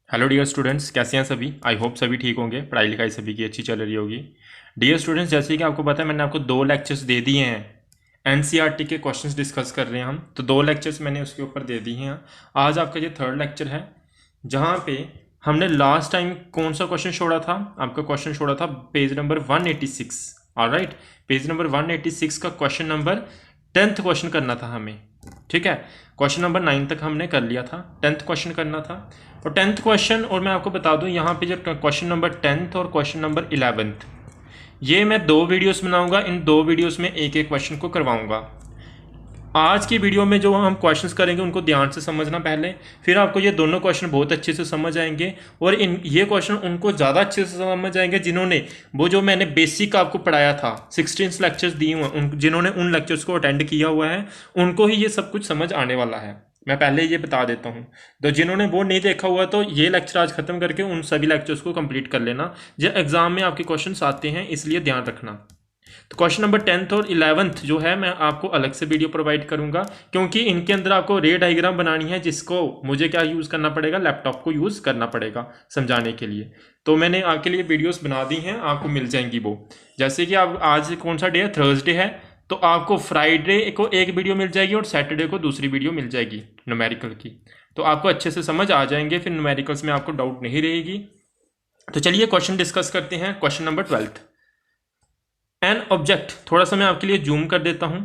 Hello dear students, कैसे हैं सभी। आई होप सभी ठीक होंगे, पढ़ाई लिखाई सभी की अच्छी चल रही होगी। डियर स्टूडेंट्स, जैसे कि आपको पता है मैंने आपको 2 लेक्चर्स दे दिए हैं। एनसीईआरटी के क्वेश्चंस डिस्कस कर रहे हैं हम, तो 2 लेक्चर्स मैंने उसके ऊपर दे दिए हैं। आज आपका ये 3rd लेक्चर है, जहाँ पे हमने लास्ट टाइम कौन सा क्वेश्चन छोड़ा था। आपका क्वेश्चन छोड़ा था page number 186। Alright, page number 186 का क्वेश्चन नंबर 10th क्वेश्चन करना था हमें। ठीक है, क्वेश्चन नंबर 9 तक हमने कर लिया था, 10th क्वेश्चन करना था। और 10th क्वेश्चन, और मैं आपको बता दूं यहाँ पे जो क्वेश्चन नंबर 10th और क्वेश्चन नंबर 11th, ये मैं 2 वीडियोस बनाऊंगा। इन 2 वीडियोस में एक एक क्वेश्चन को करवाऊंगा। आज की वीडियो में जो हम क्वेश्चंस करेंगे उनको ध्यान से समझना पहले, फिर आपको ये दोनों क्वेश्चन बहुत अच्छे से समझ आएंगे। और इन ये क्वेश्चन उनको ज़्यादा अच्छे से समझ आएंगे जिन्होंने वो जो मैंने बेसिक आपको पढ़ाया था 16 लेक्चर्स दिए हुए हैं, जिन्होंने उन लेक्चर्स को अटेंड किया हुआ है उनको ही ये सब कुछ समझ आने वाला है। मैं पहले ये बता देता हूँ। तो जिन्होंने वो नहीं देखा हुआ तो ये लेक्चर आज खत्म करके उन सभी लेक्चर्स को कंप्लीट कर लेना, जो एग्जाम में आपके क्वेश्चंस आते हैं, इसलिए ध्यान रखना। तो क्वेश्चन नंबर 10th और 11th जो है मैं आपको अलग से वीडियो प्रोवाइड करूंगा, क्योंकि इनके अंदर आपको रे डायग्राम बनानी है, जिसको मुझे क्या यूज़ करना पड़ेगा, लैपटॉप को यूज़ करना पड़ेगा समझाने के लिए। तो मैंने आपके लिए वीडियोस बना दी हैं, आपको मिल जाएंगी वो। जैसे कि आप आज कौन सा डे है, थर्सडे है, तो आपको फ्राइडे को एक वीडियो मिल जाएगी और सैटरडे को दूसरी वीडियो मिल जाएगी न्यूमेरिकल की। तो आपको अच्छे से समझ आ जाएंगे, फिर न्यूमेरिकल्स में आपको डाउट नहीं रहेगी। तो चलिए क्वेश्चन डिस्कस करते हैं। क्वेश्चन नंबर 12, एन ऑब्जेक्ट, थोड़ा सा मैं आपके लिए जूम कर देता हूं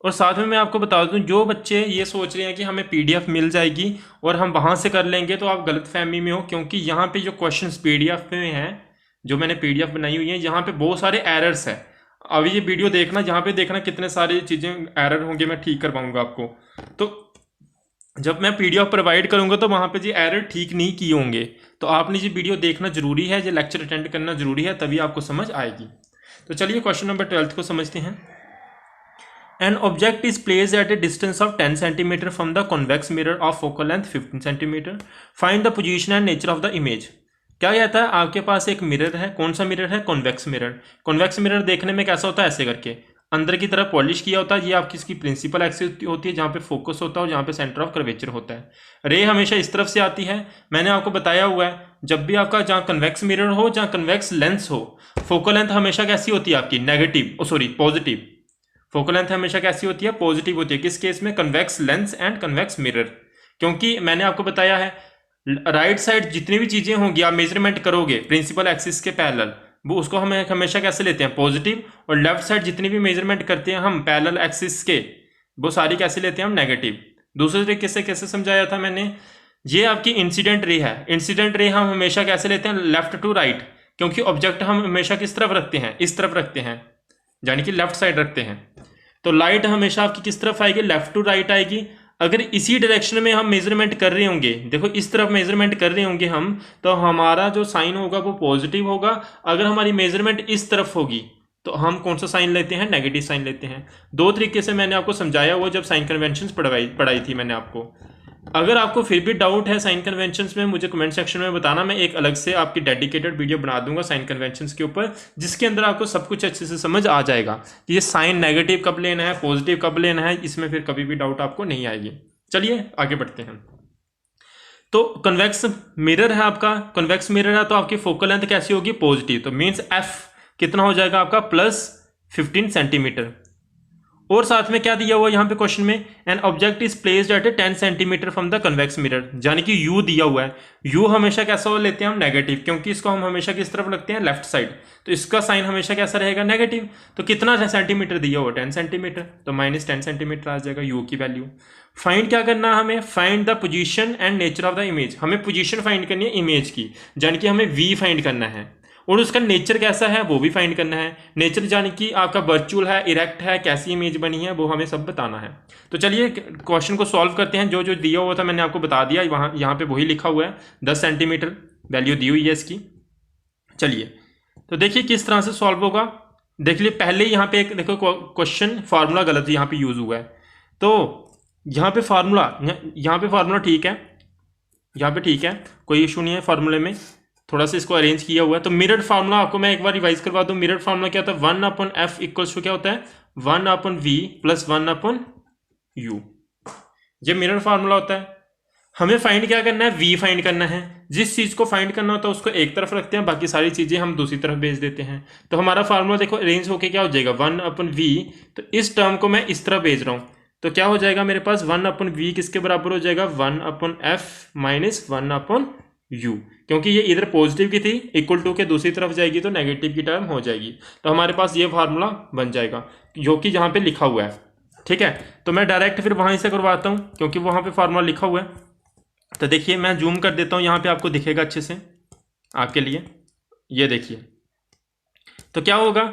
और साथ में मैं आपको बता दूं, जो बच्चे ये सोच रहे हैं कि हमें पीडीएफ मिल जाएगी और हम वहां से कर लेंगे, तो आप गलत फहमी में हो। क्योंकि यहाँ पे जो क्वेश्चंस पीडीएफ में हैं, जो मैंने पीडीएफ बनाई हुई है, यहाँ पे बहुत सारे एरर्स है। अभी ये वीडियो देखना, जहाँ पे देखना कितने सारी चीजें एरर होंगे, मैं ठीक करवाऊंगा आपको। तो जब मैं पीडीएफ प्रोवाइड करूंगा तो वहां पे जी एरर ठीक नहीं किए होंगे। तो आपने जी वीडियो देखना जरूरी है, जो लेक्चर अटेंड करना जरूरी है, तभी आपको समझ आएगी। तो चलिए क्वेश्चन नंबर 12 को समझते हैं। An object is placed at A distance of 10 centimetre from the convex mirror of focal length 15 centimetre. Find the position and nature of the image. क्या कहता है, आपके पास एक मिरर है। कौन सा मिरर है? Convex mirror. कॉन्वेक्स मिरर देखने में कैसा होता है? ऐसे करके अंदर की तरफ पॉलिश किया होता है। ये आपकी इसकी प्रिंसिपल एक्सिस होती है, जहाँ पे फोकस होता है और जहाँ पे सेंटर ऑफ कर्वेचर होता है। रे हमेशा इस तरफ से आती है। मैंने आपको बताया हुआ है, जब भी आपका जहाँ कन्वेक्स मिरर हो, जहाँ कन्वेक्स लेंस हो, फोकल लेंथ हमेशा कैसी होती है आपकी? Negative, sorry positive. Focal length हमेशा कैसी होती है? पॉजिटिव होती है। किस केस में? Convex lens and convex mirror. क्योंकि मैंने आपको बताया है, राइट साइड जितनी भी चीजें होंगी आप मेजरमेंट करोगे प्रिंसिपल एक्सिस के पैरेलल, वो उसको हम हमेशा कैसे लेते हैं? पॉजिटिव। और लेफ्ट साइड जितनी भी मेजरमेंट करते हैं हम पैरेलल एक्सिस के, वो सारी कैसे लेते हैं हम? नेगेटिव। दूसरे तरीके से कैसे समझाया था मैंने? ये आपकी इंसिडेंट रे है। इंसिडेंट रे हम हमेशा कैसे लेते हैं? Left to right. क्योंकि ऑब्जेक्ट हम हमेशा किस तरफ रखते हैं? इस तरफ रखते हैं, यानी कि लेफ्ट साइड रखते हैं। तो लाइट हमेशा आपकी किस तरफ आएगी? लेफ्ट टू राइट आएगी। अगर इसी डायरेक्शन में हम मेजरमेंट कर रहे होंगे, देखो इस तरफ मेजरमेंट कर रहे होंगे हम, तो हमारा जो साइन होगा वो पॉजिटिव होगा। अगर हमारी मेजरमेंट इस तरफ होगी तो हम कौन सा साइन लेते हैं? नेगेटिव साइन लेते हैं। 2 तरीके से मैंने आपको समझाया हुआ जब साइन कन्वेंशंस पढ़ाई थी मैंने आपको। अगर आपको फिर भी डाउट है साइन कन्वेंशंस में, मुझे कमेंट सेक्शन में बताना। मैं एक अलग से आपकी डेडिकेटेड वीडियो बना दूंगा साइन कन्वेंशंस के ऊपर, जिसके अंदर आपको सब कुछ अच्छे से समझ आ जाएगा कि ये साइन नेगेटिव कब लेना है, पॉजिटिव कब लेना है। इसमें फिर कभी भी डाउट आपको नहीं आएगी। चलिए आगे बढ़ते हैं। तो कन्वेक्स मिरर है आपका, कन्वेक्स मिरर है, तो आपकी फोकल लेंथ कैसी होगी? पॉजिटिव। तो मीन्स एफ कितना हो जाएगा आपका? Plus 15 centimetre. और साथ में क्या दिया हुआ यहाँ पे क्वेश्चन में? An object is placed at A 10 centimetre from the convex mirror, यानी कि यू दिया हुआ है। यू हमेशा कैसा लेते हैं हम? नेगेटिव, क्योंकि इसको हम हमेशा किस तरफ रखते हैं? Left side. तो इसका साइन हमेशा कैसा रहेगा? नेगेटिव। तो कितना सेंटीमीटर दिया हुआ? 10 सेंटीमीटर। तो माइनस 10 सेंटीमीटर आ जाएगा यू की वैल्यू। फाइंड क्या करना है हमें? Find the position and nature of the image. हमें पोजीशन फाइंड करनी है इमेज की, यानी कि हमें वी फाइंड करना है। और उसका नेचर कैसा है वो भी फाइंड करना है। नेचर यानी कि आपका वर्चुअल है, इरेक्ट है, कैसी इमेज बनी है, वो हमें सब बताना है। तो चलिए क्वेश्चन को सॉल्व करते हैं। जो जो दिया हुआ था मैंने आपको बता दिया, वहाँ यहाँ पे वही लिखा हुआ है। 10 सेंटीमीटर वैल्यू दी हुई है इसकी। चलिए तो देखिए किस तरह से सॉल्व होगा। देख लिए पहले यहाँ पे एक देखो क्वेश्चन फार्मूला गलत यहाँ पे यूज हुआ है। तो यहाँ पे फार्मूला ठीक है, यहाँ पे ठीक है, कोई इशू नहीं है। फार्मूले में थोड़ा सा इसको अरेंज किया हुआ है। तो मिरर फार्मूला आपको मैं एक बार रिवाइज करवा दूं। मिरर फार्मूला क्या होता है? 1/f इक्वल्स टू क्या होता है? 1/v plus 1/u। ये मिरर फार्मूला होता है। हमें फाइंड क्या करना है, v फाइंड करना है। जिस चीज को फाइंड करना होता है उसको एक तरफ रखते हैं, बाकी सारी चीजें हम दूसरी तरफ भेज देते हैं। तो हमारा फार्मूला देखो अरेंज होके क्या हो जाएगा 1/v। तो इस टर्म को मैं इस तरफ भेज रहा हूं, तो क्या हो जाएगा मेरे पास 1/v किसके बराबर हो जाएगा 1/f माइनस 1/u, क्योंकि ये इधर पॉजिटिव की थी, इक्वल टू के दूसरी तरफ जाएगी तो नेगेटिव की टर्म हो जाएगी। तो हमारे पास ये फार्मूला बन जाएगा जो कि यहाँ पे लिखा हुआ है। ठीक है, तो मैं डायरेक्ट फिर वहां से करवाता हूँ क्योंकि वहां पे फार्मूला लिखा हुआ है। तो देखिए मैं जूम कर देता हूँ, यहाँ पे आपको दिखेगा अच्छे से आपके लिए। ये देखिए तो क्या होगा,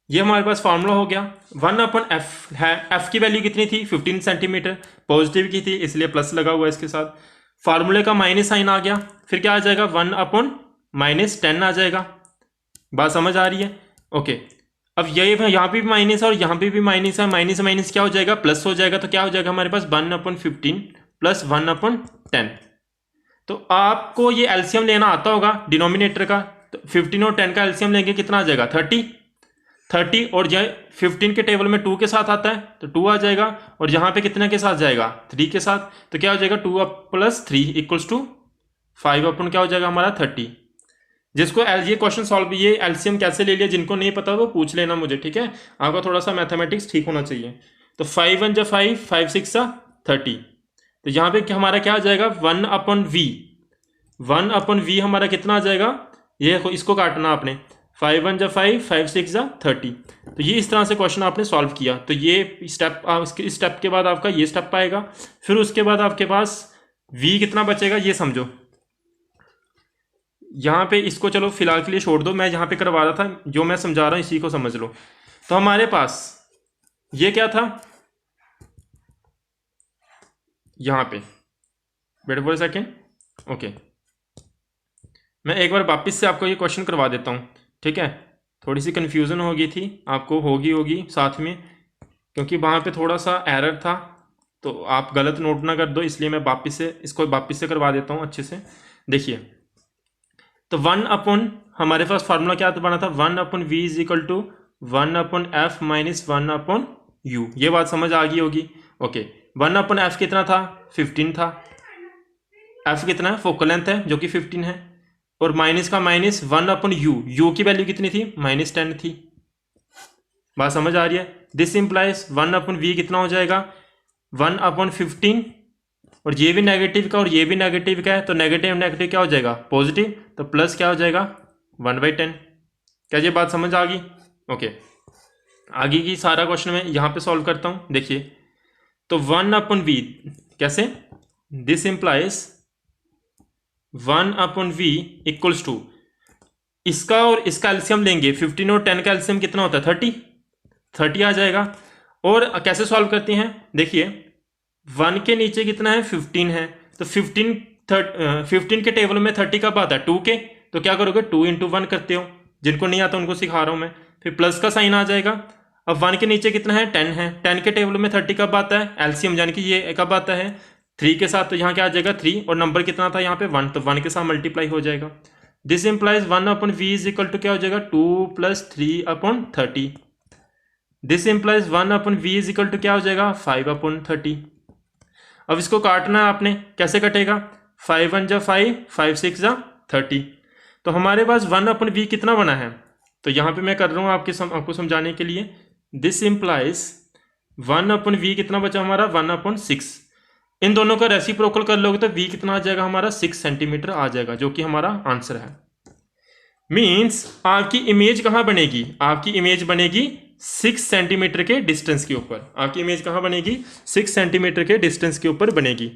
ये हमारे पास फार्मूला हो गया 1/f है। f की वैल्यू कितनी थी 15 सेंटीमीटर, पॉजिटिव की थी इसलिए प्लस लगा हुआ है इसके साथ। फार्मूले का माइनस साइन आ गया, फिर क्या आ जाएगा 1/-10 आ जाएगा। बात समझ आ रही है? ओके, अब ये यहाँ पे भी माइनस है और यहाँ पे भी माइनस है, माइनस माइनस क्या हो जाएगा प्लस हो जाएगा। तो क्या हो जाएगा हमारे पास 1/15 प्लस 1/10। तो आपको ये एलसीएम लेना आता होगा डिनोमिनेटर का, तो 15 और 10 का एलसीएम लेंगे कितना आ जाएगा 30 और ये 15 के टेबल में 2 के साथ आता है तो 2 आ जाएगा, और यहाँ पे कितने के साथ जाएगा 3 के साथ। तो क्या हो जाएगा 2 + 3 = 5 अपन क्या हो जाएगा हमारा 30। जिसको ये क्वेश्चन सॉल्व, ये एलसीएम कैसे ले लिया जिनको नहीं पता वो पूछ लेना मुझे, ठीक है। आपका थोड़ा सा मैथमेटिक्स ठीक होना चाहिए। तो 5 × 1 = 5, 5 × 6 = 30। तो यहाँ पे हमारा क्या आ जाएगा 1/v। 1/v हमारा कितना आ जाएगा, ये इसको काटना आपने, 5 × 1 = 5, 5 × 6 = 30। तो ये इस तरह से क्वेश्चन आपने सॉल्व किया। तो ये स्टेप, इस स्टेप के बाद आपका ये स्टेप आएगा। फिर उसके बाद आपके पास v कितना बचेगा ये समझो। यहाँ पे इसको चलो फिलहाल के लिए छोड़ दो, मैं यहाँ पे करवा रहा था, जो मैं समझा रहा हूँ इसी को समझ लो। तो हमारे पास ये क्या था, यहाँ पे wait for a second. Okay, मैं एक बार वापस से आपको ये क्वेश्चन करवा देता हूँ, ठीक है। थोड़ी सी कन्फ्यूज़न हो गई थी, आपको होगी साथ में, क्योंकि वहाँ पे थोड़ा सा एरर था, तो आप गलत नोट ना कर दो, इसलिए मैं इसको वापस से करवा देता हूँ अच्छे से। देखिए, तो हमारे पास फार्मूला क्या बना था 1/v = 1/f माइनस 1/u। ये बात समझ आ गई होगी। ओके, 1/f कितना था 15 था, f कितना है फोकल लेंथ है जो कि 15 है, और माइनस का माइनस 1/u, u की वैल्यू कितनी थी -10 थी। बात समझ आ रही है? दिस इंप्लाइज 1/v कितना हो जाएगा 1/15, और ये भी नेगेटिव का और ये भी नेगेटिव का है, तो नेगेटिव नेगेटिव क्या हो जाएगा पॉजिटिव, तो प्लस क्या हो जाएगा 1/10। क्या ये बात समझ आ गई? ओके, आगे की सारा क्वेश्चन मैं यहाँ पे सॉल्व करता हूँ। देखिए, तो 1/v कैसे, दिस इंप्लाइज 1/v = इसका और इसका एलसीएम लेंगे, 15 और 10 का एलसीएम कितना होता है 30 आ जाएगा। और कैसे सॉल्व करते हैं, देखिए 1 के नीचे कितना है 15 है, तो 15 के टेबल में 30 कब आता है 2 के, तो क्या करोगे 2 × 1 करते हो, जिनको नहीं आता उनको सिखा रहा हूं मैं। फिर प्लस का साइन आ जाएगा। अब 1 के नीचे कितना है 10 है, 10 के टेबल में 30 कब आता है एलसीएम, यानी कि ये कब आता है 3 के साथ, तो यहाँ क्या आ जाएगा 3, और नंबर कितना था यहाँ पे 1, तो 1 के साथ मल्टीप्लाई हो जाएगा। दिस इंप्लाइज 1/v = क्या हो जाएगा 2 + 3/30। दिस इंप्लाइज 1/v = क्या हो जाएगा 5/30। अब इसको काटना है आपने, कैसे कटेगा 5 × 1 = 5, 5 × 6 = 30। तो हमारे पास 1/v कितना बना है, तो यहाँ पे मैं कर रहा हूँ आपको समझाने के लिए। दिस इंप्लाइज 1/v कितना बचा हमारा 1/6। इन दोनों का रेसिप्रोकल कर लोगे तो v कितना आ जाएगा हमारा 6 सेंटीमीटर आ जाएगा, जो कि हमारा आंसर है। मीन्स आपकी इमेज कहाँ बनेगी, आपकी इमेज बनेगी 6 सेंटीमीटर के डिस्टेंस के ऊपर। आपकी इमेज कहाँ बनेगी 6 सेंटीमीटर के डिस्टेंस के ऊपर बनेगी।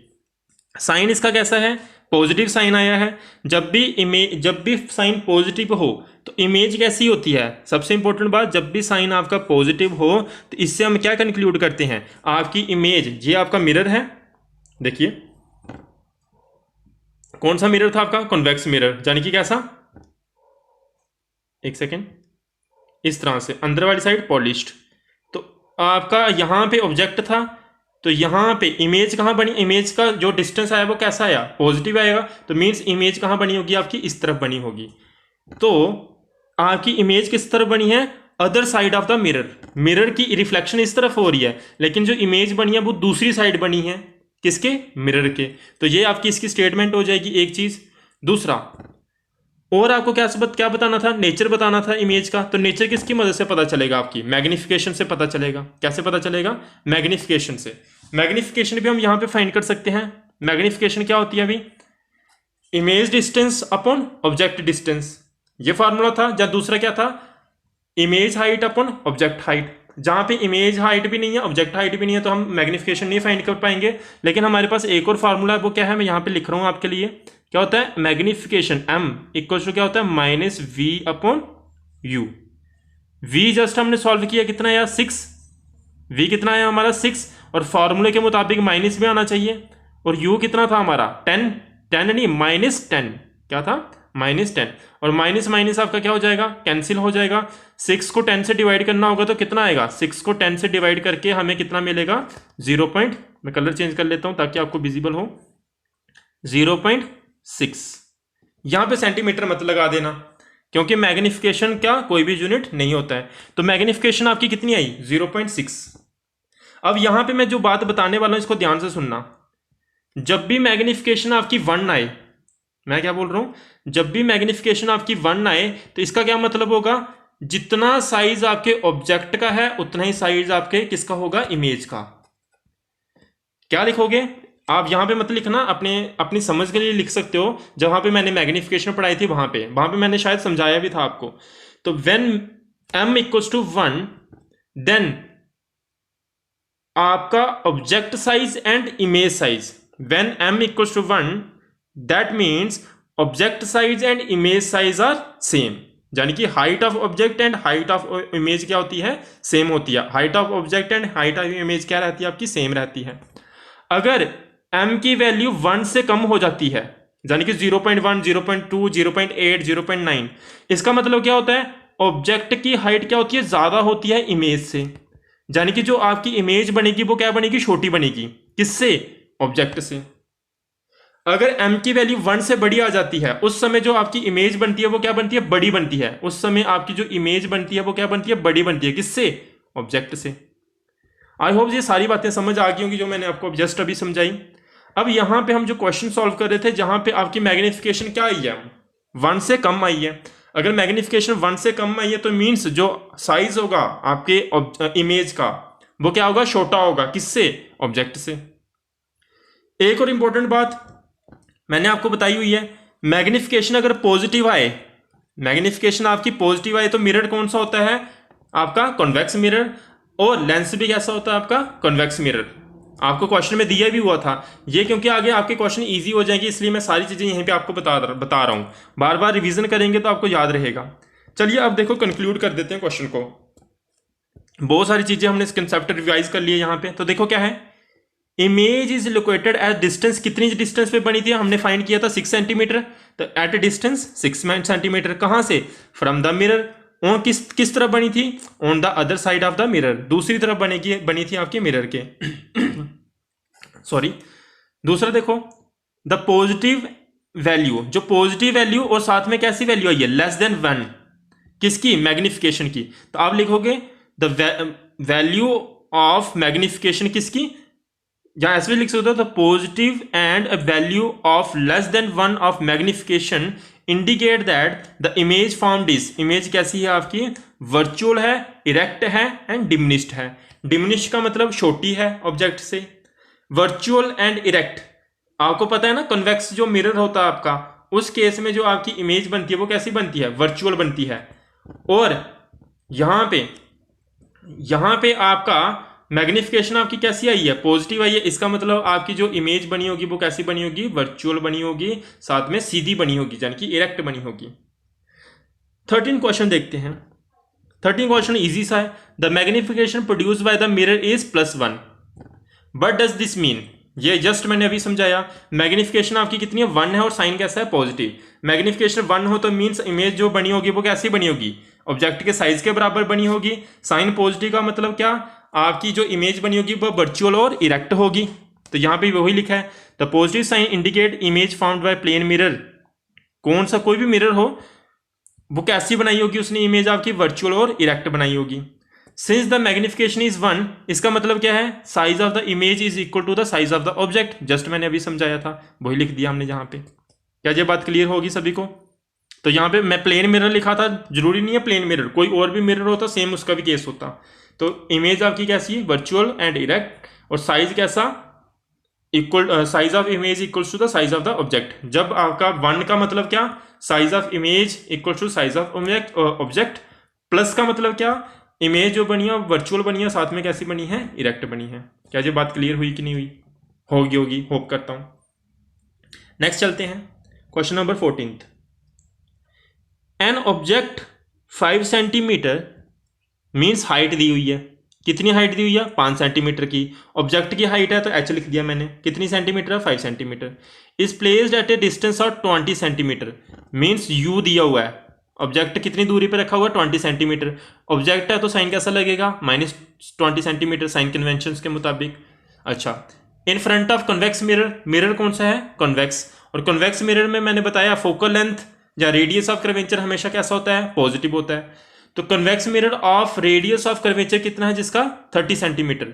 साइन इसका कैसा है, पॉजिटिव साइन आया है। जब भी साइन पॉजिटिव हो तो इमेज कैसी होती है, सबसे इंपॉर्टेंट बात, जब भी साइन आपका पॉजिटिव हो तो इससे हम क्या कंक्लूड करते हैं, आपकी इमेज, ये आपका मिरर है, देखिए कौन सा मिरर था आपका कॉन्वेक्स मिरर, यानी कि कैसा, एक सेकेंड, इस तरह से अंदर वाली साइड पॉलिश्ड। तो आपका यहां पे ऑब्जेक्ट था, तो यहां पे इमेज कहां बनी, इमेज का जो डिस्टेंस आया वो कैसा आया पॉजिटिव आएगा, तो मीन्स इमेज कहां बनी होगी आपकी इस तरफ बनी होगी। तो आपकी इमेज किस तरफ बनी है, other side of the mirror. Mirror की रिफ्लेक्शन इस तरफ हो रही है, लेकिन जो इमेज बनी है वो दूसरी साइड बनी है, किसके, मिरर के। तो ये आपकी इसकी स्टेटमेंट हो जाएगी एक चीज। दूसरा, और आपको क्या बताना था, नेचर बताना था इमेज का। तो नेचर किसकी मदद से पता चलेगा, आपकी मैग्निफिकेशन से पता चलेगा। कैसे पता चलेगा, मैग्निफिकेशन से। मैग्निफिकेशन भी हम यहां पे फाइंड कर सकते हैं। मैग्निफिकेशन क्या होती है अभी, image distance upon object distance, ये फार्मूला था। या दूसरा क्या था, image height upon object height. जहां पे इमेज हाइट भी नहीं है, ऑब्जेक्ट हाइट भी नहीं है, तो हम मैग्निफिकेशन नहीं फाइंड कर पाएंगे। लेकिन हमारे पास एक और फार्मूला है, वो क्या है, मैं यहां पे लिख रहा हूं आपके लिए। क्या होता है, मैग्निफिकेशन m इक्वल टू क्या होता है, minus v upon u। v just हमने सॉल्व किया, कितना आया 6, v कितना आया हमारा 6, और फॉर्मूले के मुताबिक माइनस में आना चाहिए। और u कितना था हमारा 10 नहीं -10, क्या था -10। और माइनस माइनस आपका क्या हो जाएगा, कैंसिल हो जाएगा। 6 को 10 से डिवाइड करना होगा तो कितना आएगा, 6 को 10 से डिवाइड करके हमें कितना मिलेगा 0. मैं कलर चेंज कर लेता हूं ताकि आपको विजिबल हो, 0.6। यहां पे सेंटीमीटर मत लगा देना, क्योंकि मैग्निफिकेशन का कोई भी यूनिट नहीं होता है। तो मैग्निफिकेशन आपकी कितनी आई, 0.6। अब यहां पे मैं जो बात बताने वाला हूं इसको ध्यान से सुनना। जब भी मैग्निफिकेशन आपकी 1 आए, मैं क्या बोल रहा हूं, जब भी मैग्निफिकेशन आपकी 1 आए तो इसका क्या मतलब होगा, जितना साइज आपके ऑब्जेक्ट का है उतना ही साइज आपके किसका होगा, इमेज का। क्या लिखोगे आप, यहां पे मत लिखना, अपनी समझ के लिए लिख सकते हो। जहां पे मैंने मैग्निफिकेशन पढ़ाई थी वहां पे मैंने शायद समझाया भी था आपको। तो when m equals to 1, then आपका object size and image size, when m equals to 1, that means object size and image size are same. यानी कि height of object and height of image क्या होती है, सेम होती है। Height of object and height of image क्या रहती है आपकी, सेम रहती है। अगर m की वैल्यू 1 से कम हो जाती है, यानी कि 0.1, 0.2, 0.8, 0.9, इसका मतलब क्या होता है, ऑब्जेक्ट की हाइट क्या होती है, ज्यादा होती है इमेज से। यानी कि जो आपकी इमेज बनेगी वो क्या बनेगी, छोटी बनेगी। किससे, ऑब्जेक्ट से। अगर m की वैल्यू 1 से बड़ी आ जाती है, उस समय जो आपकी इमेज बनती है वो क्या बनती है, बड़ी बनती है। उस समय आपकी जो इमेज बनती है वो क्या बनती है, बड़ी बनती है। किससे, ऑब्जेक्ट से। आई होप ये सारी बातें समझ आ गई होंगी जो मैंने आपको जस्ट अभी समझाई। अब यहां पे हम जो क्वेश्चन सॉल्व कर रहे थे, जहां पे आपकी मैग्निफिकेशन क्या आई है, 1 से कम आई है। अगर मैग्निफिकेशन 1 से कम आई है तो मीन्स जो साइज होगा आपके इमेज का वो क्या होगा, छोटा होगा। किससे, ऑब्जेक्ट से। एक और इंपॉर्टेंट बात मैंने आपको बताई हुई है, मैग्निफिकेशन अगर पॉजिटिव आए, मैग्निफिकेशन आपकी पॉजिटिव आए तो मिरर कौन सा होता है आपका, कॉन्वेक्स मिरर। और लेंस भी कैसा होता है आपका, कॉन्वेक्स मिरर। आपको क्वेश्चन में दिया भी हुआ था ये, क्योंकि आगे आपके क्वेश्चन इजी हो जाएंगे इसलिए मैं सारी चीजें यहीं पे आपको बता रहा हूं। बार बार रिवीजन करेंगे तो आपको याद रहेगा। चलिए अब देखो कंक्लूड कर देते हैं क्वेश्चन को। बहुत सारी चीजें हमने इस कंसेप्ट रिवाइज कर लिए यहां पे। तो देखो क्या है, image is located at distance, कितनी डिस्टेंस पे बनी थी, हमने फाइंड किया था 6 सेंटीमीटर। तो एट डिस्टेंस 6 सेंटीमीटर, कहां से, फ्रॉम द मिरर। ऑन किस तरफ बनी थी, on the other side of the mirror, दूसरी तरफ बनी थी आपके मिरर के सॉरी। दूसरा देखो, द पॉजिटिव वैल्यू, जो पॉजिटिव वैल्यू और साथ में कैसी वैल्यू आई है, लेस देन 1, किसकी, मैग्निफिकेशन की। तो आप लिखोगे द वैल्यू ऑफ मैग्निफिकेशन किसकी, या ऐसे भी लिख सकते हो, the positive and value of less than 1 of magnification indicate that the image formed is, image कैसी है आपकी, वर्चुअल है, इरेक्ट है एंड डिमिनिश्ड है। डिमिनिश्ड का मतलब छोटी है ऑब्जेक्ट से, वर्चुअल एंड इरेक्ट। आपको पता है ना, कन्वेक्स जो मिरर होता है आपका, उस केस में जो आपकी इमेज बनती है वो कैसी बनती है, वर्चुअल बनती है। और यहां पे आपका मैग्निफिकेशन आपकी कैसी आई है, पॉजिटिव आई है। इसका मतलब आपकी जो इमेज बनी होगी वो कैसी बनी होगी, वर्चुअल बनी होगी, साथ में सीधी बनी होगी, यानी कि इरेक्ट बनी होगी। 13 क्वेश्चन देखते हैं। 13 क्वेश्चन इजी सा है। The magnification produced by the mirror is +1, but does this mean, ये जस्ट मैंने अभी समझाया। मैग्निफिकेशन आपकी कितनी है, 1 है, और साइन कैसा है, पॉजिटिव। मैग्निफिकेशन 1 हो तो मीन्स इमेज जो बनी होगी वो कैसी बनी होगी, ऑब्जेक्ट के साइज के बराबर बनी होगी। साइन पॉजिटिव का मतलब क्या, आपकी जो इमेज बनी होगी वो वर्चुअल और इरेक्ट होगी। तो यहां पे वही लिखा है, the positive sign indicate image formed by plane mirror. कौन सा, कोई भी मिरर हो, वो कैसी बनाई होगी उसने इमेज आपकी, वर्चुअल और इरेक्ट बनाई होगी। सिंस द मैग्निफिकेशन इज 1, इसका मतलब क्या है, size of the image is equal to the size of the object. Just मैंने अभी समझाया था, वही लिख दिया हमने यहाँ पे। क्या ये बात क्लियर होगी सभी को? तो यहाँ पे मैं प्लेन मिरर लिखा था, जरूरी नहीं है प्लेन मिरर, कोई और भी मिरर होता सेम उसका भी केस होता। तो इमेज आपकी कैसी है, वर्चुअल एंड इरेक्ट, और साइज कैसा, equal, size of image equals to the size of the object. जब आपका 1 का मतलब क्या, size of image equals to size of object, plus का मतलब क्या, इमेज जो बनी है वर्चुअल बनी है, साथ में कैसी बनी है, इरेक्ट बनी है। क्या ये बात क्लियर हुई कि नहीं हुई? होगी, होप करता हूं। नेक्स्ट चलते हैं, question number 14। An object 5 centimetre means height दी हुई है। कितनी हाइट दी हुई है, 5 सेंटीमीटर की। ऑब्जेक्ट की हाइट है तो h लिख दिया मैंने, कितनी सेंटीमीटर है, 5 centimetre. Is placed at A distance of 20 centimetre, means u दिया हुआ है। ऑब्जेक्ट कितनी दूरी पे रखा हुआ है, 20 सेंटीमीटर। ऑब्जेक्ट है तो साइन कैसा लगेगा, -20 सेंटीमीटर, साइन कन्वेंशन के मुताबिक। अच्छा, in front of convex mirror, mirror कौन सा है, कन्वेक्स। और कन्वेक्स मिरर में मैंने बताया फोकल लेंथ या रेडियस ऑफ कर्वेचर हमेशा कैसा होता है, पॉजिटिव होता है। तो convex mirror of radius of curvature कितना है जिसका, 30 सेंटीमीटर।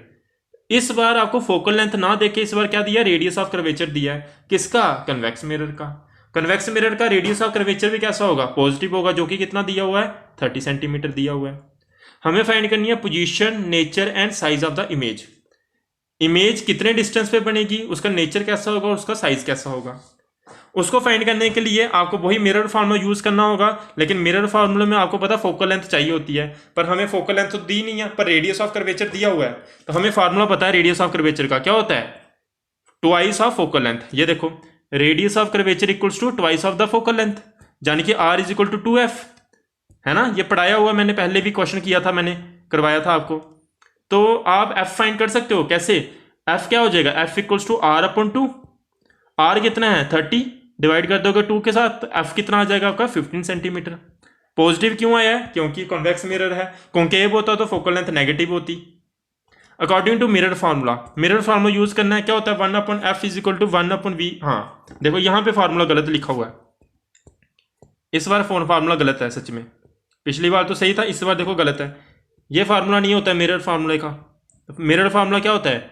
इस बार आपको फोकल लेंथ ना देके इस बार क्या दिया, रेडियस ऑफ कर्वेचर दिया है। किसका, कन्वेक्स मिरर का। कन्वेक्स मिरर का रेडियस ऑफ कर्वेचर भी कैसा होगा, पॉजिटिव होगा, जो कि कितना दिया हुआ है, 30 सेंटीमीटर दिया हुआ है। हमें फाइंड करनी है position, nature and size of the image. Image कितने डिस्टेंस पे बनेगी, उसका नेचर कैसा होगा, उसका साइज कैसा होगा। उसको फाइंड करने के लिए आपको वही मिरर फार्मूला यूज करना होगा, लेकिन मिरर फार्मूले में आपको पता फोकल लेंथ चाहिए होती है, पर हमें फोकल लेंथ तो दी नहीं है, पर रेडियस ऑफ कर्वेचर दिया हुआ है। तो हमें फार्मूला पता है रेडियस ऑफ कर्वेचर का, क्या होता है, ट्वाइस ऑफ फोकल लेंथ। ये देखो, radius of curvature equals to twice of the focal length, यानी कि r is equal to 2f, है ना। ये पढ़ाया हुआ मैंने, पहले भी क्वेश्चन किया था, मैंने करवाया था आपको। तो आप f फाइंड कर सकते हो, कैसे, f क्या हो जाएगा, f equals to r upon 2। r कितना है, 30, डिवाइड कर दोगे 2 के साथ, तो f कितना आ जाएगा आपका, 15 सेंटीमीटर। पॉजिटिव क्यों आया है, क्योंकि कॉन्वेक्स मिरर है। कॉन्केव होता तो फोकल लेंथ नेगेटिव होती। According to mirror formula, mirror formula use करना है, क्या होता है, 1 upon f is equal to 1 upon v. हाँ देखो यहां पे फार्मूला गलत लिखा हुआ है, इस बार फार्मूला गलत है सच में। पिछली बार तो सही था, इस बार देखो गलत है। ये फार्मूला नहीं होता है मिरर फार्मूले का। मिरर फार्मूला क्या होता है,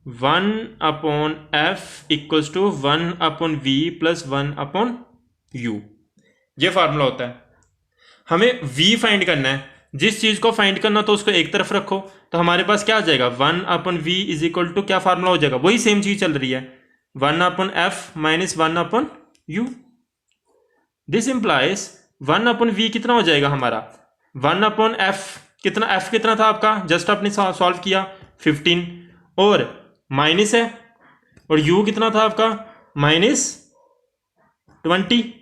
1 upon f equals to 1 upon v plus 1 upon u, ये फार्मूला होता है। हमें v फाइंड करना है, जिस चीज को फाइंड करना तो उसको एक तरफ रखो, तो हमारे पास क्या आ जाएगा, 1 upon v is equal to क्या फार्मूला हो जाएगा, वही सेम चीज चल रही है, 1 upon f minus 1 upon u. This implies 1 upon v कितना हो जाएगा हमारा, 1 अपॉन एफ कितना, एफ कितना था आपका, जस्ट आपने सॉल्व किया 15, और माइनस है, और यू कितना था आपका, -20,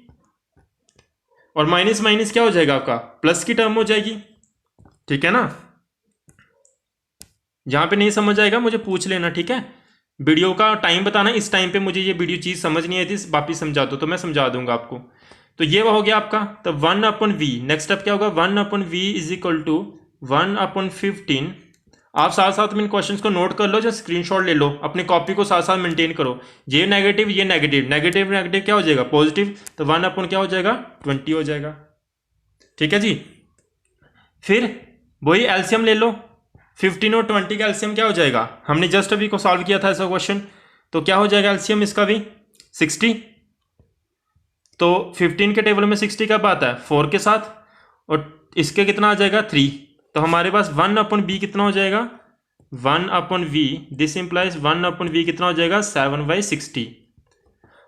और माइनस माइनस क्या हो जाएगा आपका, प्लस की टर्म हो जाएगी, ठीक है ना। जहां पे नहीं समझ आएगा मुझे पूछ लेना, ठीक है। वीडियो का टाइम बताना, इस टाइम पे मुझे ये वीडियो चीज समझ नहीं आई थी, वापिस समझा दो तो मैं समझा दूंगा आपको। तो ये हो गया आपका, तो 1 अपॉन वी, नेक्स्ट स्टेप क्या होगा, 1 upon v is equal to 1 upon 15। आप साथ साथ में इन क्वेश्चंस को नोट कर लो, जो स्क्रीनशॉट ले लो, अपनी कॉपी को साथ साथ मेंटेन करो। ये नेगेटिव, ये नेगेटिव, नेगेटिव नेगेटिव क्या हो जाएगा, पॉजिटिव, तो 1 अपॉन क्या हो जाएगा, 20 हो जाएगा, ठीक है जी। फिर वही एलसीएम ले लो, 15 और 20 का एलसीएम क्या हो जाएगा, हमने जस्ट अभी को सॉल्व किया था ऐसा क्वेश्चन, तो क्या हो जाएगा एलसीएम इसका भी 60। तो 15 के टेबल में 60 कब आता है, 4 के साथ, और इसके कितना आ जाएगा, 3। तो हमारे पास 1 अपॉन बी कितना हो जाएगा, 1 upon v, this implies 1 upon v कितना हो जाएगा, 7/60।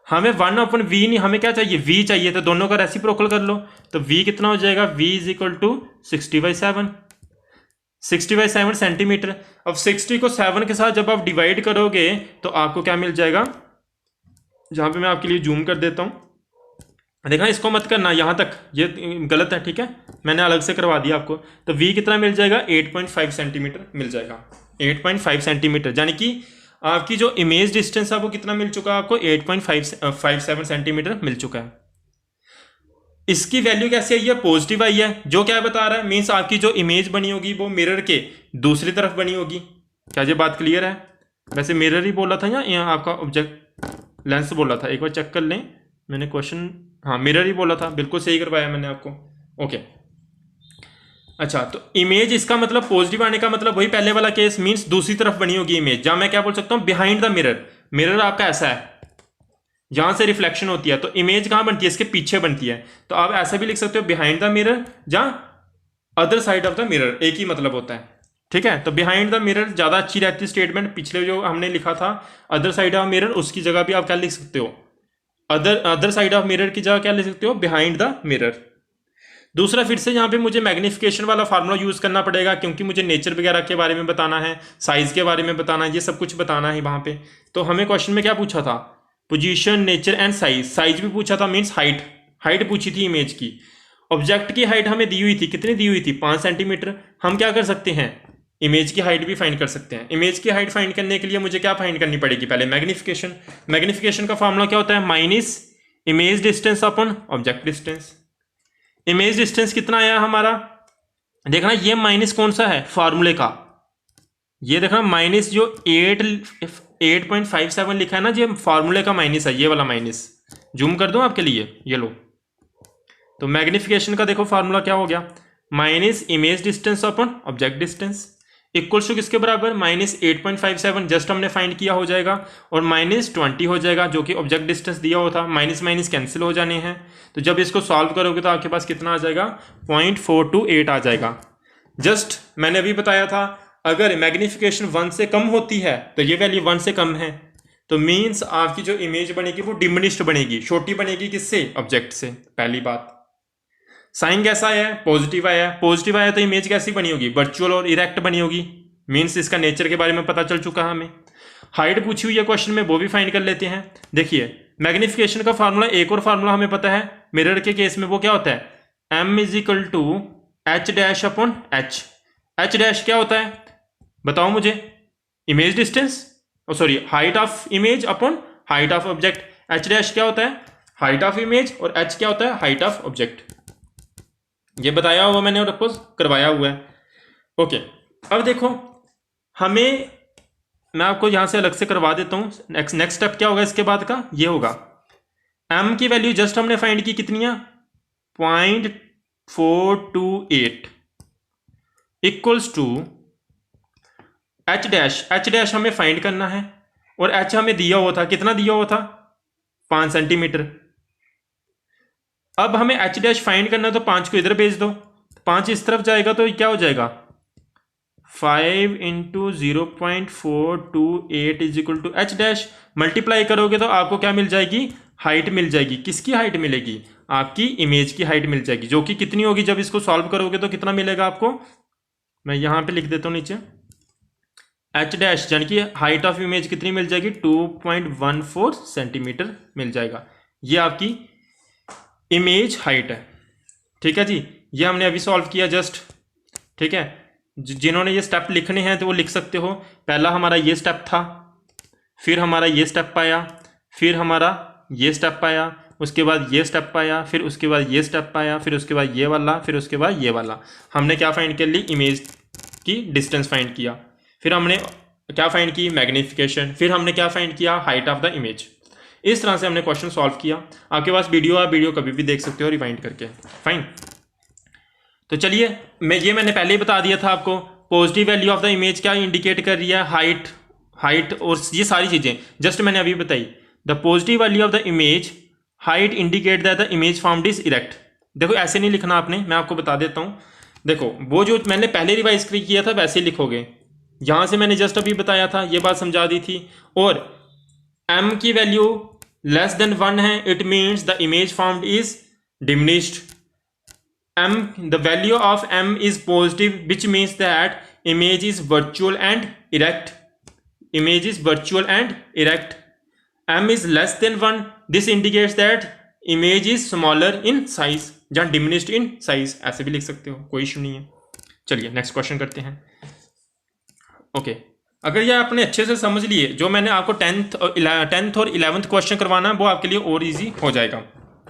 हमें 1 अपॉन वी नहीं, हमें क्या चाहिए, v चाहिए, तो दोनों का रेसिप्रोकल कर लो, तो v कितना हो जाएगा, v is equal to 60/7, 60/7 centimetre. अब 60 को 7 के साथ जब आप डिवाइड करोगे तो आपको क्या मिल जाएगा, जहां पे मैं आपके लिए जूम कर देता हूं, देखना इसको मत करना यहां तक, ये गलत है, ठीक है, मैंने अलग से करवा दिया आपको। तो v कितना मिल जाएगा, 8.5 सेंटीमीटर मिल जाएगा, 8.5 सेंटीमीटर, यानी कि आपकी जो इमेज डिस्टेंस है वो कितना मिल चुका है आपको, 8.57 सेंटीमीटर मिल चुका है। इसकी वैल्यू कैसे आई है, पॉजिटिव आई है, जो क्या बता रहा है, मीन्स आपकी जो इमेज बनी होगी वो मिरर के दूसरी तरफ बनी होगी। क्या ये बात क्लियर है, वैसे मिरर ही बोला था या यहाँ आपका ऑब्जेक्ट लेंस बोला था, एक बार चेक कर लें, मैंने क्वेश्चन, हाँ मिरर ही बोला था, बिल्कुल सही करवाया मैंने आपको, ओके। अच्छा, तो इमेज इसका मतलब पॉजिटिव आने का मतलब वही पहले वाला केस, मींस दूसरी तरफ बनी होगी इमेज, जहां मैं क्या बोल सकता हूं, बिहाइंड द मिरर। मिरर आपका ऐसा है जहां से रिफ्लेक्शन होती है, तो इमेज कहां बनती है, इसके पीछे बनती है। तो आप ऐसा भी लिख सकते हो, बिहाइंड द मिरर, जहां other side of the mirror, एक ही मतलब होता है। ठीक है, तो बिहाइंड द मिरर ज्यादा अच्छी रहती है स्टेटमेंट। पिछले जो हमने लिखा था अदर साइड ऑफ मिरर, उसकी जगह भी आप क्या लिख सकते हो, अदर साइड ऑफ मिरर की जगह क्या लिख सकते हो, बिहाइंड द मिरर। दूसरा, फिर से यहाँ पे मुझे मैग्निफिकेशन वाला फार्मूला यूज करना पड़ेगा, क्योंकि मुझे नेचर वगैरह के बारे में बताना है, साइज के बारे में बताना है, ये सब कुछ बताना है वहां पे। तो हमें क्वेश्चन में क्या पूछा था, position, nature and size. Size भी पूछा था, मीन्स हाइट, हाइट पूछी थी इमेज की। ऑब्जेक्ट की हाइट हमें दी हुई थी, कितनी दी हुई थी, 5 सेंटीमीटर। हम क्या कर सकते हैं, इमेज की हाइट भी फाइंड कर सकते हैं। इमेज की हाइट फाइंड करने के लिए मुझे क्या फाइंड करनी पड़ेगी, पहले मैग्निफिकेशन। मैग्निफिकेशन का फॉर्मूला क्या होता है, minus image distance upon object distance. Image distance कितना आया हमारा, देखना ये माइनस कौन सा है, फार्मूले का। ये देखना माइनस जो 8.57 लिखा है ना, ये फार्मूले का माइनस है, ये वाला माइनस। जूम कर दूं आपके लिए, ये लो। तो मैग्निफिकेशन का देखो फार्मूला क्या हो गया, minus image distance upon object distance equals to किसके बराबर, माइनस 8.57 जस्ट हमने फाइंड किया हो जाएगा, और माइनस 20 हो जाएगा जो कि ऑब्जेक्ट डिस्टेंस दिया हुआ था। माइनस माइनस कैंसिल हो जाने हैं, तो जब इसको सॉल्व करोगे तो आपके पास कितना आ जाएगा, 0.428 आ जाएगा। जस्ट मैंने अभी बताया था, अगर मैग्निफिकेशन 1 से कम होती है तो ये वैल्यू 1 से कम है, तो मीन्स आपकी जो इमेज बनेगी वो डिमिनिश्ड बनेगी, छोटी बनेगी, किससे, ऑब्जेक्ट से। पहली बात, साइन कैसा आया है, पॉजिटिव आया है। पॉजिटिव आया तो इमेज कैसी बनी होगी, वर्चुअल और इरेक्ट बनी होगी, मींस इसका नेचर के बारे में पता चल चुका है हमें। हाइट पूछी हुई है क्वेश्चन में, वो भी फाइंड कर लेते हैं। देखिए मैग्निफिकेशन का फार्मूला, एक और फार्मूला हमें पता है मिरर के केस में, वो क्या होता है, m is equal to h dash upon h. H dash क्या होता है बताओ मुझे, image distance, sorry height of image upon height of object. H dash क्या होता है, हाइट ऑफ इमेज, और एच क्या होता है, हाइट ऑफ ऑब्जेक्ट। ये बताया हुआ मैंने और अफकोर्स करवाया हुआ है। ओके, अब देखो हमें, मैं आपको यहां से अलग से करवा देता हूं। नेक्स्ट स्टेप क्या होगा इसके बाद का, ये होगा m की वैल्यू जस्ट हमने फाइंड की, कितनी है, 0.428 equals to h dash. H dash हमें फाइंड करना है, और एच हमें दिया हुआ था, कितना दिया हुआ था, 5 सेंटीमीटर। अब हमें एच डैश फाइंड करना है, तो 5 को इधर भेज दो, 5 इस तरफ जाएगा तो क्या हो जाएगा, 5 into 0.428 is equal to h dash. Multiply करोगे तो आपको क्या मिल जाएगी, हाइट मिल जाएगी। किसकी हाइट मिलेगी, आपकी इमेज की हाइट मिल जाएगी, जो कि कितनी होगी, जब इसको सॉल्व करोगे तो कितना मिलेगा आपको, मैं यहां पे लिख देता हूं नीचे, एच डैश यानी कि हाइट ऑफ इमेज कितनी मिल जाएगी, 2.14 सेंटीमीटर मिल जाएगा। ये आपकी इमेज हाइट है। ठीक है जी, ये हमने अभी सॉल्व किया जस्ट। ठीक है, जिन्होंने ये स्टेप लिखने हैं तो वो लिख सकते हो। पहला हमारा ये स्टेप था, फिर हमारा ये स्टेप आया, फिर हमारा ये स्टेप आया, उसके बाद ये स्टेप आया, फिर उसके बाद ये स्टेप आया, फिर उसके बाद ये वाला, फिर उसके बाद ये वाला। हमने क्या फाइंड कर ली, इमेज की डिस्टेंस फाइंड किया, फिर हमने क्या फाइंड की, मैग्निफिकेशन, फिर हमने क्या फाइंड किया, हाइट ऑफ द इमेज। इस तरह से हमने क्वेश्चन सॉल्व किया। आपके पास वीडियो है, वीडियो कभी भी देख सकते हो रिवाइंड करके। फाइन, तो चलिए, मैंने पहले ही बता दिया था आपको, positive value of the image क्या इंडिकेट कर रही है, हाइट और ये सारी चीजें जस्ट मैंने अभी बताई। The positive value of the image height indicate that the image formed is erect. देखो ऐसे नहीं लिखना आपने, मैं आपको बता देता हूं। देखो वो जो मैंने पहले रिवाइज किया था वैसे ही लिखोगे, यहां से मैंने जस्ट अभी बताया था, ये बात समझा दी थी। और m की वैल्यू लेस देन 1 है, it means the image formed is diminished. m, the value of m is positive, which means that image is virtual and erect. Image is virtual and erect. m is less than 1, this indicates that image is smaller in size या diminished in size, ऐसे भी लिख सकते हो, कोई issue नहीं है। चलिए नेक्स्ट क्वेश्चन करते हैं। ओके, अगर ये आपने अच्छे से समझ लिए, जो मैंने आपको 10th और 11th क्वेश्चन करवाना है वो आपके लिए और इजी हो जाएगा।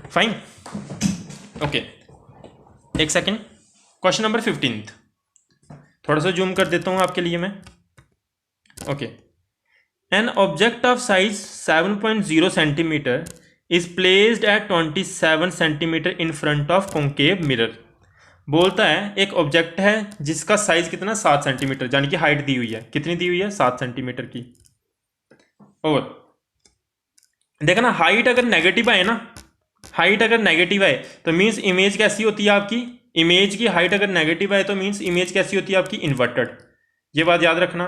फाइन, ओके, एक सेकेंड, क्वेश्चन नंबर 15 थोड़ा सा जूम कर देता हूं आपके लिए मैं। Okay, an object of size 7.0 centimetre is placed at 27 centimetre in front of concave mirror. बोलता है एक ऑब्जेक्ट है जिसका साइज कितना 7 सेंटीमीटर, यानी कि हाइट दी हुई है, कितनी दी हुई है 7 सेंटीमीटर की। और देखा ना, हाइट अगर नेगेटिव आए ना, हाइट अगर नेगेटिव आए तो मीन्स इमेज कैसी होती है आपकी, इमेज की हाइट अगर नेगेटिव आए तो मीन्स इमेज कैसी होती है आपकी, इन्वर्टेड। ये बात याद रखना।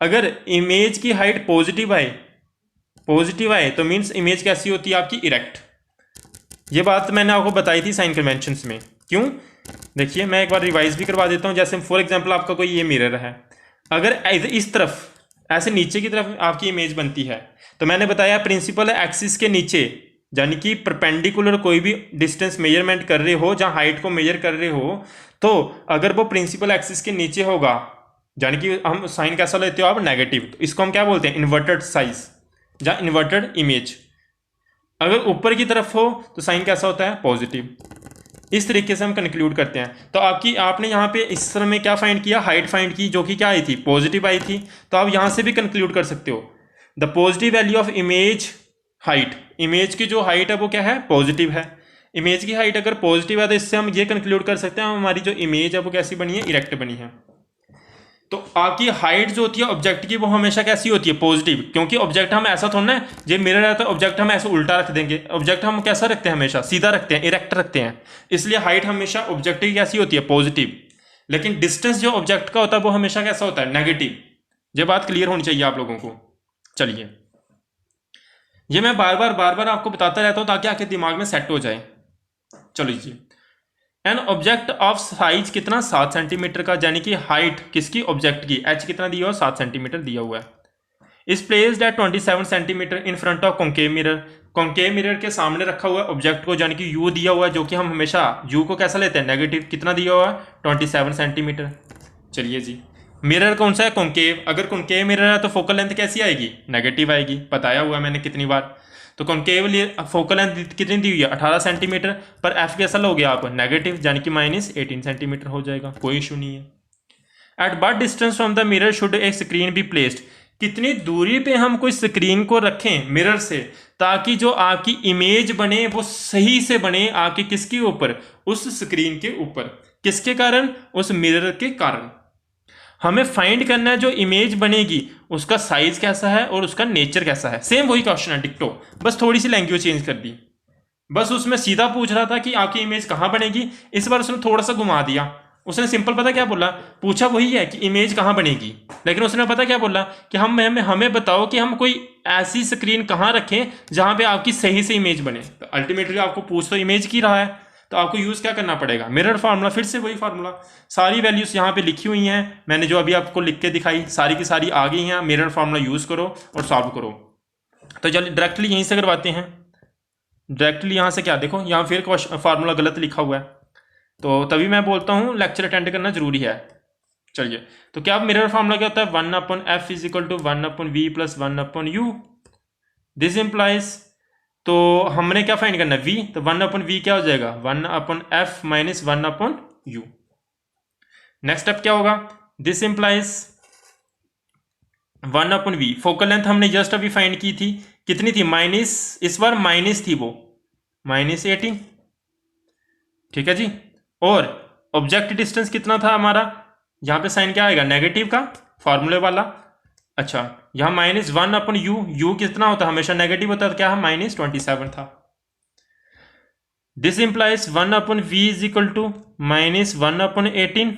अगर इमेज की हाइट पॉजिटिव आए तो मीन्स इमेज कैसी होती है आपकी, इरेक्ट। ये बात मैंने आपको बताई थी साइन कन्वेंशंस में। क्यों, देखिए मैं एक बार रिवाइज भी करवा देता हूँ। जैसे फॉर एग्जांपल आपका कोई ये मिरर है, अगर इस तरफ ऐसे नीचे की तरफ आपकी इमेज बनती है, तो मैंने बताया प्रिंसिपल एक्सिस के नीचे, यानी कि परपेंडिकुलर कोई भी डिस्टेंस मेजरमेंट कर रहे हो, जहां हाइट को मेजर कर रहे हो, तो अगर वो प्रिंसिपल एक्सिस के नीचे होगा, यानी कि हम साइन कैसा लेते हो आप, नेगेटिव, तो इसको हम क्या बोलते हैं, इन्वर्टेड साइज या इन्वर्टेड इमेज। अगर ऊपर की तरफ हो तो साइन कैसा होता है, पॉजिटिव। इस तरीके से हम कंक्लूड करते हैं। तो आपने यहाँ पे इस तरह में क्या फाइंड किया, हाइट फाइंड की, जो कि क्या आई थी, पॉजिटिव आई थी। तो आप यहाँ से भी कंक्लूड कर सकते हो the positive value of image height, image की जो हाइट है वो क्या है, पॉजिटिव है। इमेज की हाइट अगर पॉजिटिव है तो इससे हम ये कंक्लूड कर सकते हैं हमारी जो इमेज है वो कैसी बनी है, इरेक्ट बनी है। तो आपकी हाइट जो होती है ऑब्जेक्ट की वो हमेशा कैसी होती है, पॉजिटिव, क्योंकि ऑब्जेक्ट हम ऐसा थोड़ा ना, ये मिरर है तो ऑब्जेक्ट हम ऐसे उल्टा रख देंगे, ऑब्जेक्ट हम कैसा रखते हैं, हमेशा सीधा रखते हैं, इरेक्ट रखते हैं। इसलिए हाइट हमेशा ऑब्जेक्ट की कैसी होती है, पॉजिटिव। लेकिन डिस्टेंस जो ऑब्जेक्ट का होता है वो हमेशा कैसा होता है, नेगेटिव। ये बात क्लियर होनी चाहिए आप लोगों को। चलिए, ये मैं बार बार आपको बताता रहता हूं ताकि आपके दिमाग में सेट हो जाए। चलो जी, एन ऑब्जेक्ट ऑफ साइज कितना, 7 सेंटीमीटर का, यानी कि हाइट किसकी, ऑब्जेक्ट की, एच कितना दिया हुआ, 7 सेंटीमीटर दिया हुआ है। इस placed at 27 centimetre in front of concave mirror, concave mirror के सामने रखा हुआ है ऑब्जेक्ट को, यानी कि यू दिया हुआ है, जो कि हम हमेशा यू को कैसा लेते हैं, नेगेटिव। कितना दिया हुआ है, 27 सेंटीमीटर। चलिए जी, मिरर कौन सा है, कॉन्केव। अगर कॉन्केव मिरर है तो फोकल लेंथ कैसी आएगी, नेगेटिव आएगी, बताया हुआ मैंने कितनी बार। तो कॉन्केव फोकल लेंथ कितनी दी हुई है, 18 सेंटीमीटर, पर एफ कैसा लोगे आप, नेगेटिव, यानी कि -18 सेंटीमीटर हो जाएगा, कोई इशू नहीं है। At what distance from the mirror should A screen be placed, कितनी दूरी पे हम कोई स्क्रीन को रखें मिरर से, ताकि जो आपकी इमेज बने वो सही से बने आपकी किसके ऊपर, उस स्क्रीन के ऊपर। किसके कारण, उस मिरर के कारण। हमें फाइंड करना है जो इमेज बनेगी उसका साइज कैसा है और उसका नेचर कैसा है। सेम वही क्वेश्चन है, डिक्टो, बस थोड़ी सी लैंग्वेज चेंज कर दी। बस उसमें सीधा पूछ रहा था कि आपकी इमेज कहाँ बनेगी, इस बार उसने थोड़ा सा घुमा दिया। उसने सिंपल पता क्या बोला, पूछा वही है कि इमेज कहाँ बनेगी, लेकिन उसने पता क्या बोला कि हमें बताओ कि हम कोई ऐसी स्क्रीन कहाँ रखें जहाँ पे आपकी सही से इमेज बने। तो अल्टीमेटली आपको पूछ तो इमेज की रहा है, तो आपको यूज़ क्या करना पड़ेगा, मिरर फार्मूला। फिर से वही फार्मूला, सारी वैल्यूज यहाँ पे लिखी हुई हैं, मैंने जो अभी आपको लिख के दिखाई सारी की सारी आ गई हैं। मिरर फार्मूला यूज़ करो और सॉल्व करो। तो चलिए डायरेक्टली यहीं से करवाते हैं। डायरेक्टली यहाँ से क्या, देखो यहाँ फिर फार्मूला गलत लिखा हुआ है, तो तभी मैं बोलता हूँ लेक्चर अटेंड करना जरूरी है। चलिए, तो क्या मिरर फार्मूला क्या होता है, 1/f is equal to 1/v plus 1/u। This implies, तो हमने क्या फाइंड करना है, v, तो 1/v क्या हो जाएगा, 1/f minus 1/u। Next step क्या होगा, this implies 1/v। Focal length हमने जस्ट अभी फाइंड की थी, कितनी थी, माइनस, इस बार माइनस थी वो, -18। ठीक है जी। और ऑब्जेक्ट डिस्टेंस कितना था हमारा, यहाँ पे साइन क्या आएगा, नेगेटिव का, फॉर्मूले वाला। अच्छा, यहाँ -1/u, u कितना होता है, हमेशा नेगेटिव होता है, तो क्या है, -27 था। This implies 1/v is equal to -1/18,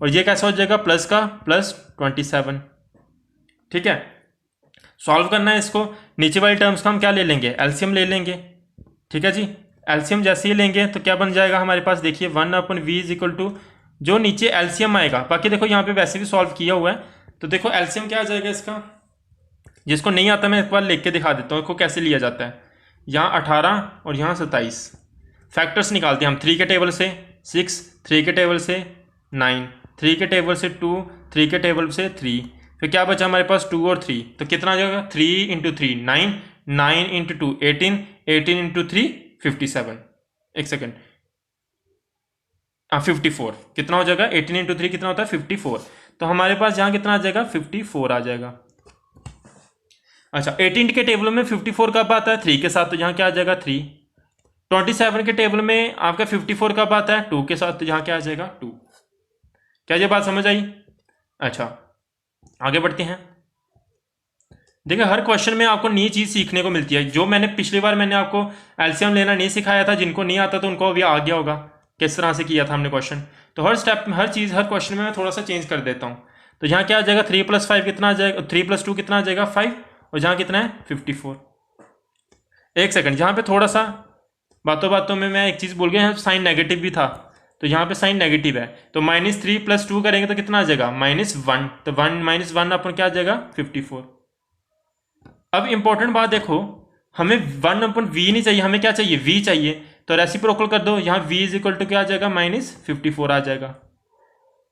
और ये कैसा हो जाएगा, प्लस का +27। ठीक है, सॉल्व करना है इसको। नीचे वाली टर्म्स का हम क्या ले लेंगे, एलसीएम ले लेंगे। ठीक है जी, एलसीएम जैसे ही लेंगे तो क्या बन जाएगा हमारे पास, देखिए 1/v इज इक्वल टू, जो नीचे एलसीएम आएगा, बाकी देखो यहाँ पे वैसे भी सॉल्व किया हुआ है, तो देखो एलसीएम क्या आ जाएगा इसका। जिसको नहीं आता मैं एक बार लिख के दिखा देता हूँ इसको कैसे लिया जाता है। यहाँ 18 और यहाँ 27, फैक्टर्स निकालते हैं हम 3 के टेबल से 6, 3 के टेबल से 9, 3 के टेबल से 2, 3 के टेबल से 3, फिर क्या बचा हमारे पास 2 और 3, तो कितना आ जाएगा, 3 × 3 9, 9 × 2 18, 18 × 3 57। एक सेकेंड, 54, कितना हो जाएगा, 18 × 3 कितना होता है, 54। तो हमारे पास यहाँ कितना आ जाएगा, 54 आ जाएगा। अच्छा, 18 के टेबल में 54 कब आता है, 3 के साथ, तो यहाँ क्या आ जाएगा, 3। 27 के टेबल में आपका 54 कब आता है? 2 के साथ, तो यहाँ क्या आ जाएगा? 2। क्या ये बात समझ आई? अच्छा, आगे बढ़ते हैं। देखिए हर क्वेश्चन में आपको नई चीज़ सीखने को मिलती है। जो मैंने पिछली बार मैंने आपको एलसीएम लेना नहीं सिखाया था, जिनको नहीं आता तो उनको अभी आ गया होगा किस तरह से किया था हमने क्वेश्चन। तो हर स्टेप में हर चीज़ हर क्वेश्चन में मैं थोड़ा सा चेंज कर देता हूँ। तो यहाँ क्या आ जाएगा? 3 + 5 कितना आ जाएगा? 3 + 2 कितना आ जाएगा? 5। और जहाँ कितना है? 54। एक सेकंड, यहाँ पे थोड़ा सा बातों बातों में मैं एक चीज़ बोल गया, यहाँ साइन नेगेटिव भी था, तो यहाँ पे साइन नेगेटिव है, तो -3 + 2 करेंगे तो कितना आ जाएगा? -1। तो 1 - 1 अपन क्या आ जाएगा? 54। अब इंपॉर्टेंट बात देखो, हमें 1/v नहीं चाहिए, हमें क्या चाहिए? v चाहिए। तो रेसिप्रोकल कर दो, यहाँ v = क्या आ जाएगा? -54 आ जाएगा।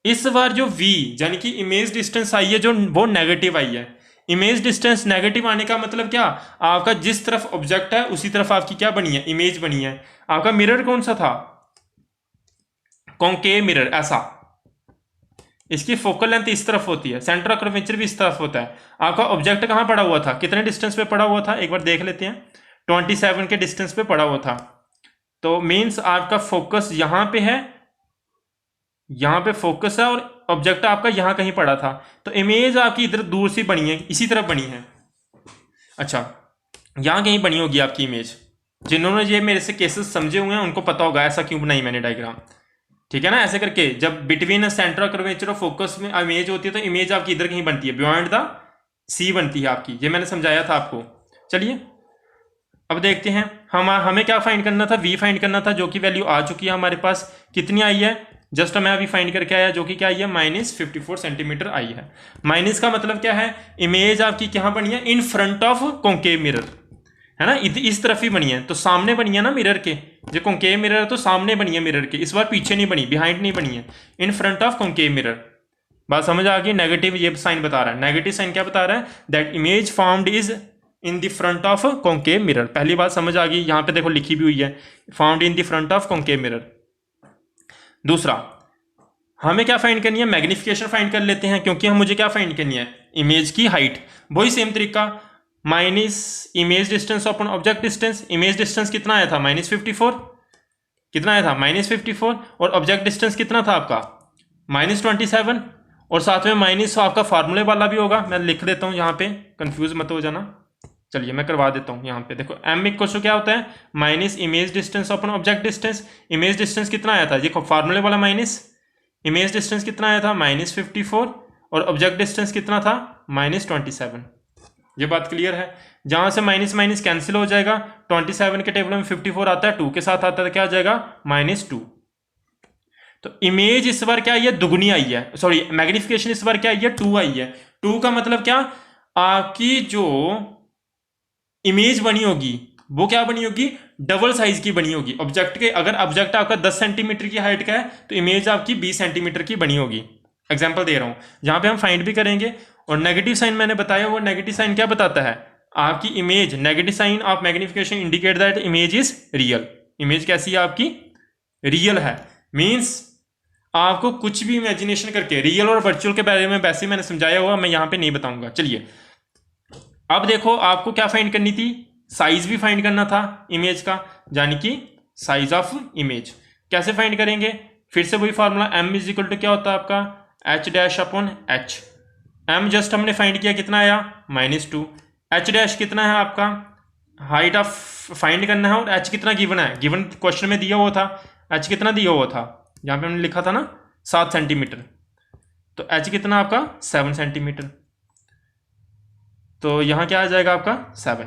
इस बार जो v यानी कि इमेज डिस्टेंस आई है जो वो नेगेटिव आई है। इमेज डिस्टेंस नेगेटिव आने का मतलब क्या? आपका जिस तरफ ऑब्जेक्ट है उसी तरफ आपकी क्या बनी है? इमेज बनी है। आपका मिरर कौन सा था? कॉन्केव मिरर, ऐसा। इसकी फोकल लेंथ इस तरफ होती है, सेंटर ऑफ कर्वेचर भी इस तरफ होता है। आपका ऑब्जेक्ट कहाँ पड़ा हुआ था? कितने डिस्टेंस पे पड़ा हुआ था? एक बार देख लेते हैं। 27 के डिस्टेंस पे पड़ा हुआ था। तो मीन्स आपका फोकस यहाँ पे है, यहाँ पे फोकस है, और ऑब्जेक्ट आपका यहाँ कहीं पड़ा था। तो इमेज आपकी इधर दूर से बनी है, इसी तरफ बनी है। अच्छा, यहाँ कहीं बनी होगी आपकी इमेज। जिन्होंने ये मेरे से केसेस समझे हुए हैं उनको पता होगा ऐसा क्यों बनाई मैंने डायग्राम। ठीक है ना? ऐसे करके जब बिटवीन सेंटर ऑफ कर्वेचर और फोकस में इमेज होती है तो इमेज आपकी इधर कहीं बनती है, बियॉन्ड द सी बनती है आपकी। ये मैंने समझाया था आपको। चलिए अब देखते हैं, हमें क्या फाइंड करना था? v फाइंड करना था, जो कि वैल्यू आ चुकी है हमारे पास। कितनी आई है? जस्ट मैं अभी फाइंड करके आया, जो कि क्या आई है? -54 सेंटीमीटर आई है। माइनस का मतलब क्या है? इमेज आपकी क्या बनी है? In front of concave mirror, है ना? इस तरफ ही बनी है, तो सामने बनी है ना मिरर के। जो कॉन्केव मिरर है तो सामने बनी है मिरर के, इस बार पीछे नहीं बनी, बिहाइंड नहीं बनी है, in front of concave mirror. बात समझ आ गई? नेगेटिव ये साइन बता रहा है। नेगेटिव साइन क्या बता रहा है? That image formed is in the front of concave mirror. पहली बात समझ आ गई, यहां पे देखो लिखी भी हुई है, found in the front of concave mirror. दूसरा, हमें क्या फाइंड करनी है? मैग्निफिकेशन फाइंड कर लेते हैं, क्योंकि हम मुझे क्या फाइंड करनी है? इमेज की हाइट। वही सेम तरीका, minus image distance upon object distance. Image distance कितना आया था? -54। कितना आया था? -54। और ऑब्जेक्ट डिस्टेंस कितना था आपका? -27। और साथ में माइनस आपका फार्मूले वाला भी होगा, मैं लिख देता हूं यहाँ पे, कंफ्यूज मत हो जाना। चलिए मैं करवा देता हूँ। यहाँ पे देखो m = क्या होता है? Minus image distance upon object distance. Image distance कितना आया था? देखो फार्मूले वाला माइनस, इमेज डिस्टेंस कितना आया था? -54। और ऑब्जेक्ट डिस्टेंस कितना था? -27। ये बात क्लियर है? जहां से माइनस माइनस कैंसिल हो जाएगा, 27 के टेबल में 54 आता है, 2 के साथ आता है, तो क्या आ जाएगा? -2। तो इमेज इस बार क्या आई है? दुगनी आई है, सॉरी मैग्निफिकेशन इस बार क्या आई है? 2 आई है। 2 का मतलब क्या? आपकी जो इमेज बनी होगी वो क्या बनी होगी? डबल साइज की बनी होगी ऑब्जेक्ट के। अगर ऑब्जेक्ट आपका 10 सेंटीमीटर की हाइट का है तो इमेज आपकी 20 सेंटीमीटर की बनी होगी। एग्जांपल दे रहा हूं, जहां पे हम फाइंड भी करेंगे। और नेगेटिव साइन मैंने बताया, वो नेगेटिव साइन क्या बताता है? आपकी image, negative sign of magnification indicate that image is real. Image कैसी है आपकी? रियल है। मीन्स आपको कुछ भी इमेजिनेशन करके, रियल और वर्चुअल के बारे में वैसे मैंने समझाया हुआ, मैं यहां पे नहीं बताऊंगा। चलिए अब देखो, आपको क्या फाइंड करनी थी? साइज भी फाइंड करना था इमेज का, यानी कि साइज ऑफ इमेज। कैसे फाइंड करेंगे? फिर से वही फार्मूला, m = क्या होता है आपका? h'/h। m जस्ट हमने फाइंड किया, कितना आया? -2। h' कितना है आपका? हाइट ऑफ फाइंड करना है, और h कितना गिवन है? गिवन क्वेश्चन में दिया हुआ था। h कितना दिया हुआ था? यहाँ पे हमने लिखा था ना 7 सेंटीमीटर, तो h कितना आपका? 7 सेंटीमीटर। तो यहाँ क्या आ जाएगा आपका? 7।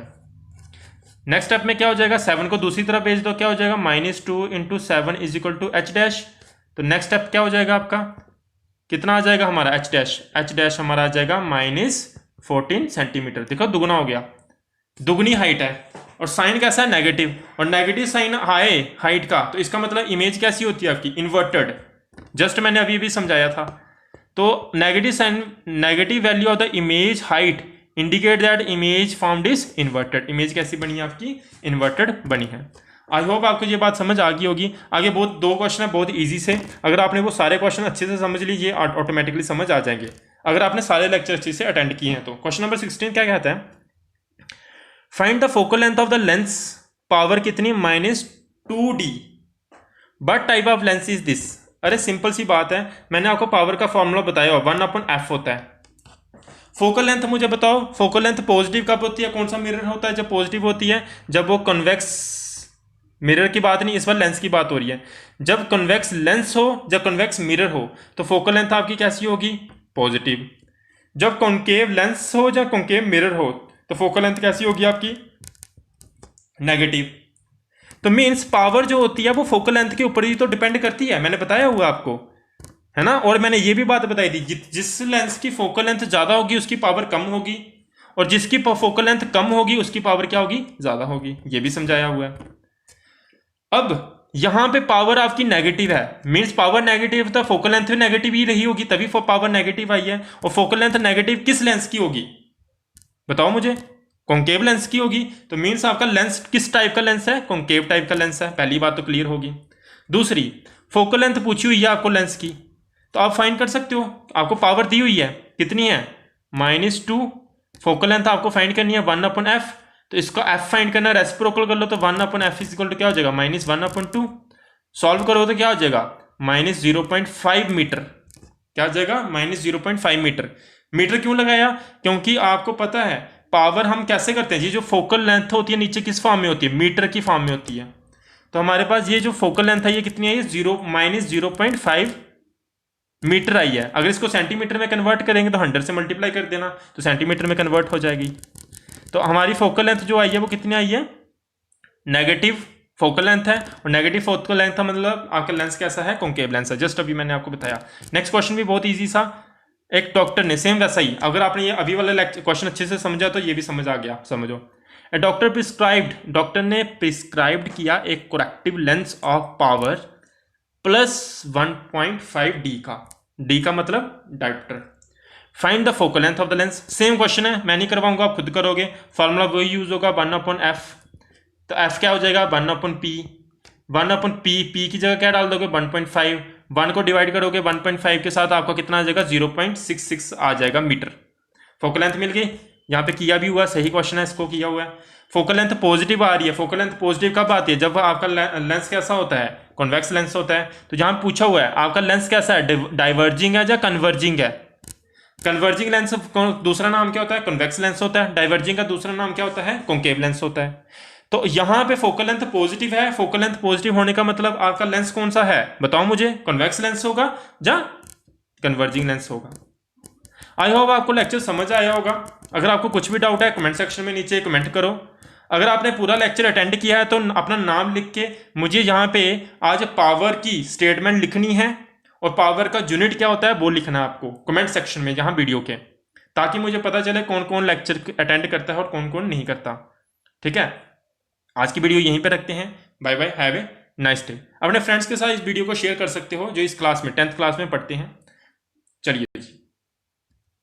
नेक्स्ट स्टेप में क्या हो जाएगा? 7 को दूसरी तरफ भेज दो, क्या हो जाएगा? -2 × 7 = h'। तो नेक्स्ट स्टेप क्या हो जाएगा आपका? कितना आ जाएगा हमारा? h' हमारा आ जाएगा -14 सेंटीमीटर। देखो दुगना हो गया, दुगनी हाइट है। और साइन कैसा है? नेगेटिव। और नेगेटिव साइन आए हाइट का, तो इसका मतलब इमेज कैसी होती है आपकी? इन्वर्टेड। जस्ट मैंने अभी भी समझाया था। तो negative sign, negative value of the image height indicate that image formed is inverted. Image कैसी बनी है आपकी? इन्वर्टेड बनी है। आई होप आपको ये बात समझ आ गई होगी। आगे बहुत 2 क्वेश्चन है बहुत इजी से, अगर आपने वो सारे क्वेश्चन अच्छे से समझ लीजिए ऑटोमेटिकली समझ आ जाएंगे, अगर आपने सारे लेक्चर अच्छे से अटेंड किए हैं तो। क्वेश्चन नंबर 16 क्या कहता है? Find the focal length of the lens, power कितनी? 2D but type of lens is this. अरे सिंपल सी बात है, मैंने आपको पावर का फॉर्मूला बताया, 1/f होता है। फोकल लेंथ मुझे बताओ, फोकल लेंथ पॉजिटिव कब होती है, कौन सा मिरर होता है जब पॉजिटिव होती है, जब वो कन्वेक्स, मिरर की बात नहीं, इस बार लेंस की बात हो रही है। जब कन्वेक्स लेंस हो, जब कन्वेक्स मिरर हो, तो फोकल लेंथ आपकी कैसी होगी, पॉजिटिव। जब कॉन्केव लेंस हो, जब कॉन्केव मिरर हो, तो फोकल लेंथ कैसी होगी आपकी, नेगेटिव। तो मीन्स पावर जो होती है वो फोकल लेंथ के ऊपर ही तो डिपेंड करती है, मैंने बताया हुआ आपको, है ना। और मैंने ये भी बात बताई थी, जिस लेंस की फोकल लेंथ ज्यादा होगी उसकी पावर कम होगी, और जिसकी फोकल लेंथ कम होगी उसकी पावर क्या होगी, ज्यादा होगी, ये भी समझाया हुआ है। अब यहां पे पावर आपकी नेगेटिव है, मींस पावर नेगेटिव, तो फोकल लेंथ भी नेगेटिव ही रही होगी, तभी पावर नेगेटिव आई है। और फोकल लेंथ नेगेटिव किस लेंस की होगी, बताओ मुझे, कॉन्केव लेंस की होगी। तो मींस आपका लेंस किस टाइप का लेंस है, कॉन्केव टाइप का लेंस है, पहली बात तो क्लियर होगी। दूसरी, फोकल लेंथ पूछी हुई है आपको लेंस की, तो आप फाइंड कर सकते हो, आपको पावर दी हुई है, कितनी है, -2। फोकल लेंथ आपको फाइंड करनी है 1/f, तो इसका f फाइंड करना, रेसिप्रोकल कर लो तो 1/f इक्वल टू क्या हो जाएगा, -1/2। सॉल्व करो तो क्या हो जाएगा, -0.5 मीटर, क्या हो जाएगा, -0.5 मीटर। मीटर क्यों लगाया, क्योंकि आपको पता है पावर हम कैसे करते हैं, ये जो फोकल लेंथ होती है नीचे किस फॉर्म में होती है, मीटर की फॉर्म में होती है। तो हमारे पास ये जो फोकल लेंथ है ये कितनी है, -0.5 मीटर आई है। अगर इसको सेंटीमीटर में कन्वर्ट करेंगे तो 100 से मल्टीप्लाई कर देना, तो सेंटीमीटर में कन्वर्ट हो जाएगी। तो हमारी फोकल लेंथ जो आई है वो कितनी आई है, नेगेटिव फोकल लेंथ है, और नेगेटिव फोकल लेंथ का मतलब आपका लेंस कैसा है, कॉन्केव लेंस है, जस्ट अभी मैंने आपको बताया। नेक्स्ट क्वेश्चन भी बहुत इजी सा, एक डॉक्टर ने, सेम वैसा ही, अगर आपने ये अभी वाला क्वेश्चन अच्छे से समझा तो ये भी समझ आ गया, समझो। ए डॉक्टर प्रिस्क्राइब्ड, डॉक्टर ने प्रिस्क्राइब्ड किया एक कोरेक्टिव लेंस ऑफ पावर +1.5 डी का, डी का मतलब dioptre. Find the focal length of the lens. Same question है, मैं नहीं करवाऊंगा, आप खुद करोगे, फॉर्मूला वही यूज होगा 1/f, तो f क्या हो जाएगा 1/p, 1/p, p की जगह क्या डाल दोगे 1.5, 1 को डिवाइड करोगे 1.5 के साथ, आपका कितना आ जाएगा 0.66 आ जाएगा मीटर। फोकल लेंथ मिल गई, यहाँ पे किया भी हुआ, सही क्वेश्चन है, इसको किया हुआ है। फोकल लेंथ पॉजिटिव आ रही है, फोकल लेंथ पॉजिटिव कब आती है, जब आपका लेंस कैसा होता है, कॉन्वेक्स लेंस होता है। तो जहां पूछा हुआ है आपका लेंस कैसा है, डाइवर्जिंग है या कन्वर्जिंग है। कन्वर्जिंग लेंस दूसरा नाम क्या होता है, कन्वेक्स लेंस होता है। डाइवर्जिंग का दूसरा नाम क्या होता है, कॉन्केव लेंस होता है। तो यहां पे फोकल लेंथ पॉजिटिव है, फोकल लेंथ पॉजिटिव होने का मतलब आपका लेंस कौन सा है, बताओ मुझे, कन्वेक्स लेंस होगा या कन्वर्जिंग लेंस होगा। आई होप आपको लेक्चर समझ आया होगा। अगर आपको कुछ भी डाउट है कमेंट सेक्शन में नीचे कमेंट करो। अगर आपने पूरा लेक्चर अटेंड किया है तो अपना नाम लिख के मुझे यहाँ पे आज पावर की स्टेटमेंट लिखनी है, और पावर का यूनिट क्या होता है वो लिखना है आपको कमेंट सेक्शन में यहाँ वीडियो के, ताकि मुझे पता चले कौन कौन लेक्चर अटेंड करता है और कौन कौन नहीं करता। ठीक है, आज की वीडियो यहीं पे रखते हैं। Bye bye, have a nice day. अपने फ्रेंड्स के साथ इस वीडियो को शेयर कर सकते हो जो इस क्लास में 10th क्लास में पढ़ते हैं। चलिए जी।